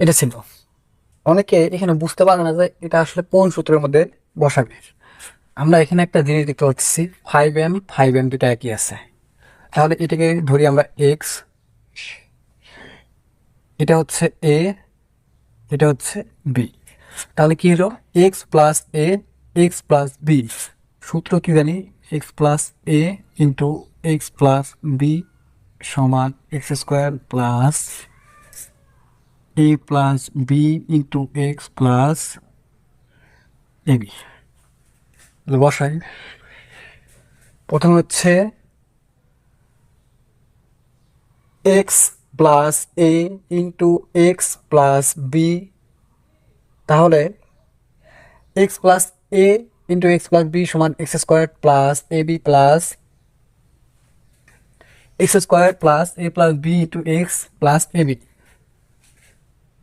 এটা ছিল। অনেকে এখানে বুঝতে পারে না যে এটা আসলে কোন সূত্রের মধ্যে বসাবে। আমরা এখানে একটা জিনিস দেখতে পাচ্ছি, 5m 5m দুটা একই আছে। তাহলে এটাকে ধরি আমরা এক্স, এটা হচ্ছে এ, এটা হচ্ছে বি। তাহলে কি হলো, x+a x+b, সূত্র কি জানি, x+a ইন্টু x+b সমান x² + a+b ইন্টু x+ab। বসাই। প্রথম হচ্ছে x+a ইন্টু x+b, তাহলে x+a ইন্টু x+b সমান x² + a+b into x+ab।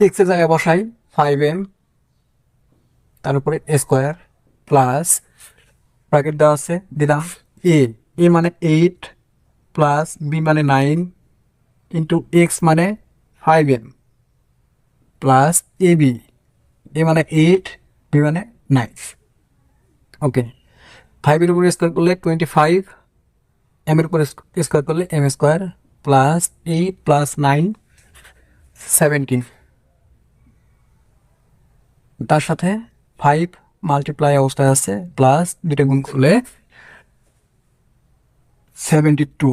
x এর জায়গায় বসাই 5m, তার উপরে a স্কোয়ার প্লাস ব্র্যাকেট দেওয়া আছে, দিলাম a, a মানে 8 প্লাস b মানে 9 ইন্টু x মানে 5m প্লাস ab, a মানে 8, b মানে 9। ওকে, 5 এর উপরে স্কোয়ার করলে 25, m এর উপরে স্কোয়ার করলে m² প্লাস 8 প্লাস 9 17, তার সাথে 5 মাল্টিপ্লাই অবস্থায় আছে, প্লাস দুটো গুণ করলে 72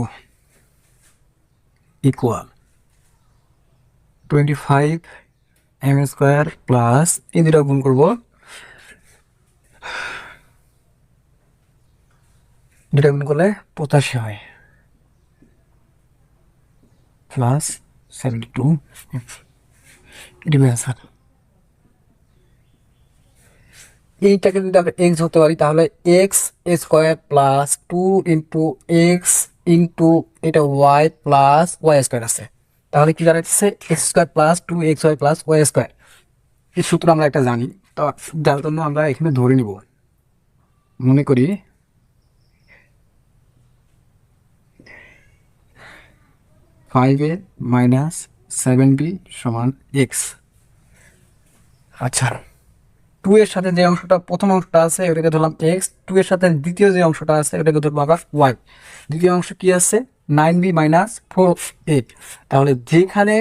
ইকুয়াল 25m² প্লাস এই দুটো গুণ করবো, দুটো গুণ করলে 85 হয়, প্লাস 72। এটি অ্যান্সার। এইটাকে যদি আমরা এক্স ধরতে পারি তাহলে x² + 2 ইন্টু এক্স ইন্টু এটা y+y² আছে। তাহলে কি দাঁড়াচ্ছে, x² + 2xy+y²। এই সূত্র আমরা একটা জানি, তো যার জন্য আমরা এখানে ধরে নিব, মনে করি 5a - 7b সমান x। আচ্ছা, 2 এর সাথে যে অংশটা, প্রথম অংশটা আছে ওটাকে ধরলাম এক্স, 2 এর সাথে দ্বিতীয় যে অংশটা আছে ওটাকে ধরবো আবার ওয়াই। দ্বিতীয় অংশ কি আছে, 9b - 4a। তাহলে যেখানে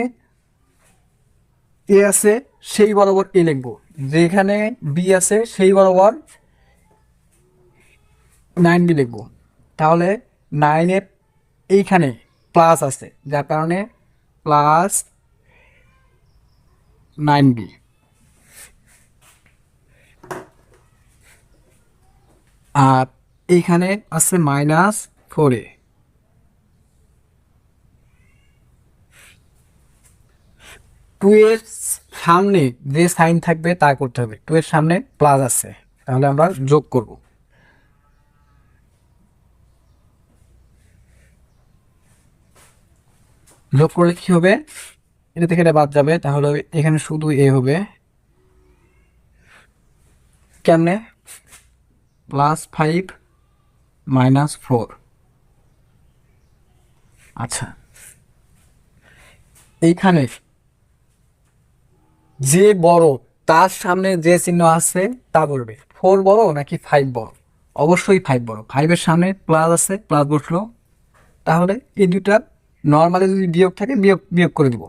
এ আছে সেই বরাবর এ লিখবো, যেখানে বি আছে সেই বরাবর 9b লিখবো। তাহলে 9-এর এইখানে প্লাস আছে, যার কারণে প্লাস 9b, আর এইখানে আছে -4a। 2 এর সামনে যে সাইন থাকবে তা করতে হবে, 2 এর সামনে প্লাস আছে, তাহলে আমরা যোগ করব। যোগ করলে কি হবে, এটা থেকে এটা বাদ যাবে, তাহলে এখানে শুধু এ হবে। কেমনে, +5 - 4। আচ্ছা, এইখানে যে বড় তার সামনে যে চিহ্ন আছে তা বলবে, 4 বড় নাকি 5 বড়। অবশ্যই 5 বড়, 5-এর সামনে প্লাস আছে, প্লাস বসলো। তাহলে এই দুটা নর্মালি যদি বিয়োগ থাকে বিয়োগ বিয়োগ করে দিব।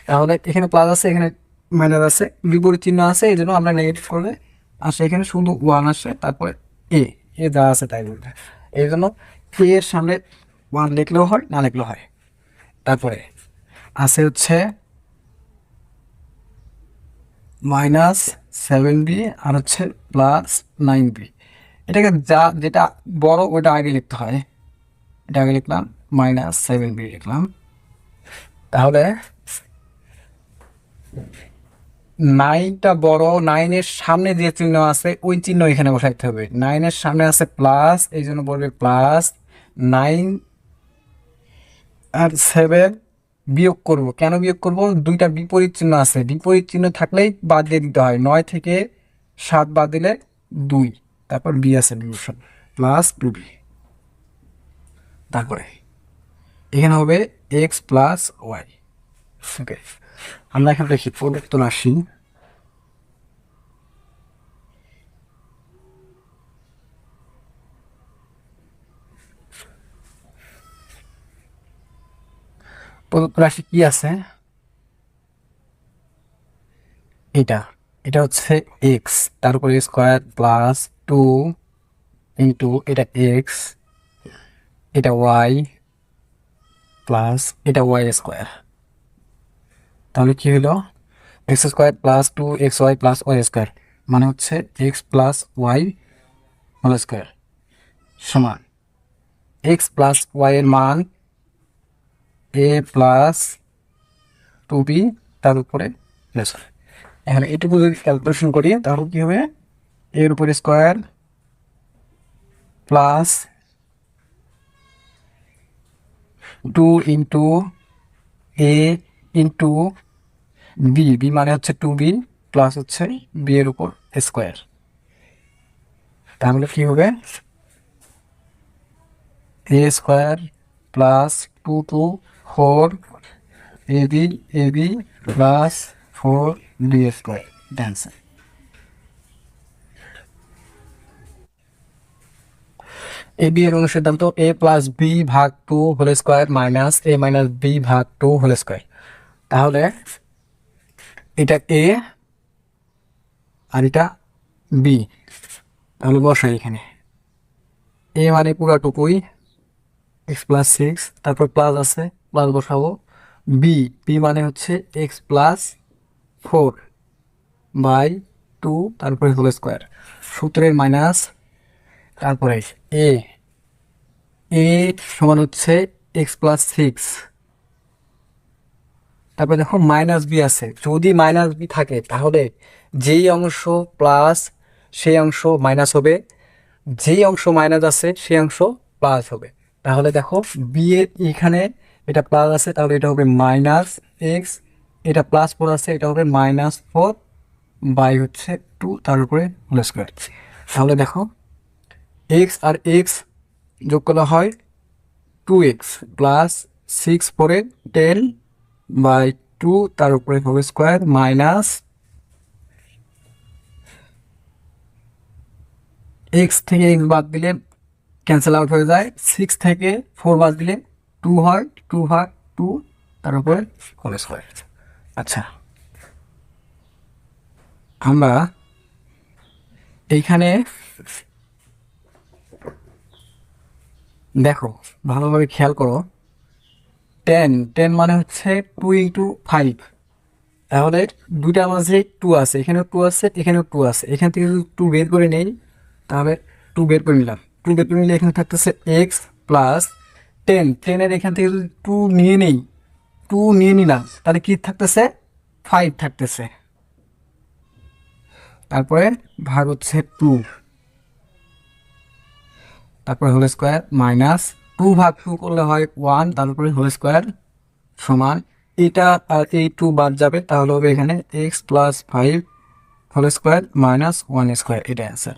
তাহলে এখানে প্লাস আছে, এখানে মাইনাস আছে, বিপরীত চিহ্ন আছে, এই জন্য আমরা নেগেটিভ করলে আসে এখানে শুধু 1 আসে, তারপরে এ, এ যা আছে তাই বলবে। এই জন্য এ এর সামনে 1 লিখলেও হয়, না লিখলেও হয়। তারপরে আছে হচ্ছে -7b আর হচ্ছে +9b। এটাকে যা যেটা বড় ওইটা আগে লিখতে হয়, এটা আগে লিখলাম, -7b লিখলাম। তাহলে 9টা বড়, 9-এর সামনে যে চিহ্ন আছে ওই চিহ্ন এখানে বসাইতে হবে। 9-এর সামনে আছে প্লাস, এই জন্য বলবে +9 আর 7 বিয়োগ করব। কেন বিয়োগ করব, দুইটা বিপরীত চিহ্ন আছে, বিপরীত চিহ্ন থাকলেই বাদ দিয়ে দিতে হয়। 9 থেকে 7 বাদ দিলে 2, তারপর বি আছে ডিভিশন, +2b। তারপরে এখানে হবে x + y। ওকে, আমরা এখানে দেখি পরিবর্তন আসি। প্রদত্ত রাশি কি আছে? এটা এটা হচ্ছে এক্স, তার উপরে স্কোয়ার প্লাস 2 ইন্টু এটা এক্স, এটা ওয়াই প্লাস এটা ওয়াই স্কোয়ার। তাহলে কি হলো? X square plus 2xy plus y square মানে হচ্ছে x plus y whole square সমান এক্স প্লাস ওয়াই এর মান এ প্লাস 2b, তার উপরে প্লাস। এখানে এটুকু যদি ক্যালকুলেশন করি তাহলে কি হবে? এর উপরে স্কোয়ার প্লাস 2 ইন্টু এ ইন্টু বি, বি মানে হচ্ছে 2b প্লাস হচ্ছে বি এর উপর স্কোয়ার। তাহলে কি হবে? A square plus 2 4 plus 4b square. Answer. A B এর অনুসারে দাম তো a প্লাস বি ভাগ 2 whole square minus a minus B ভাগ 2 হোল স্কোয়ার। তাহলে এটা a আর এটা বি। তাহলে বসাই এখানে a মানে পুরাটুকুই এক্স প্লাস 6, তারপর প্লাস আছে প্লাস বসাবো। বি, বি মানে হচ্ছে এক্স প্লাস 4/2 তারপরে হোল স্কোয়ার সূত্রের মাইনাস। তারপরে এ, এ সমান হচ্ছে এক্স প্লাস 6। তারপরে দেখো মাইনাস বি আছে, যদি মাইনাস বি থাকে তাহলে যেই অংশ প্লাস সেই অংশ মাইনাস হবে, যেই অংশ মাইনাস আছে সেই অংশ প্লাস হবে। তাহলে দেখো বি এর এখানে এটা প্লাস আছে, তাহলে এটা হবে মাইনাস এক্স, এটা প্লাস 4 আছে, এটা হবে -4 বাই হচ্ছে 2 তার উপরে হোল স্কোয়ার। তাহলে দেখো এক্স আর এক্স যোগ করা হয় 2x প্লাস 6 পরে 10/2 তার উপরে হোল স্কোয়ার মাইনাস এক্স থেকে এক্স বাদ দিলে ক্যান্সেল আউট হয়ে যায়, 6 থেকে 4 বাদ দিলে 2 হয়, 2 হয় 2 তার উপরে হোল স্কোয়ার। আচ্ছা, আমরা এইখানে দেখো ভালোভাবে খেয়াল করো, 10 মানে হচ্ছে 2 ইন্টু 5। তাহলে দুইটার মাঝে 2 আছে, এখানেও 2 আছে, এখানেও 2 আছে। এখান থেকে যদি 2 বের করে নেই তাহলে 2 বের করে নিলাম, 2 বের করে নিলে এখানে থাকতেছে এক্স প্লাস 10 এর এখান থেকে যদি 2 নিয়ে নেই, 2 নিয়ে নিলাম, তাহলে কি থাকতেছে? 5 থাকতেছে। তারপরে ভাগ হচ্ছে 2, তারপরে হোল স্কোয়ার মাইনাস 2 ভাগ 2 করলে হয় 1, তারপরে হোল স্কোয়ার সমান এটা আর এই 2 বাদ যাবে, তাহলে হবে এখানে x plus 5 whole square minus 1 square. এটা অ্যান্সার।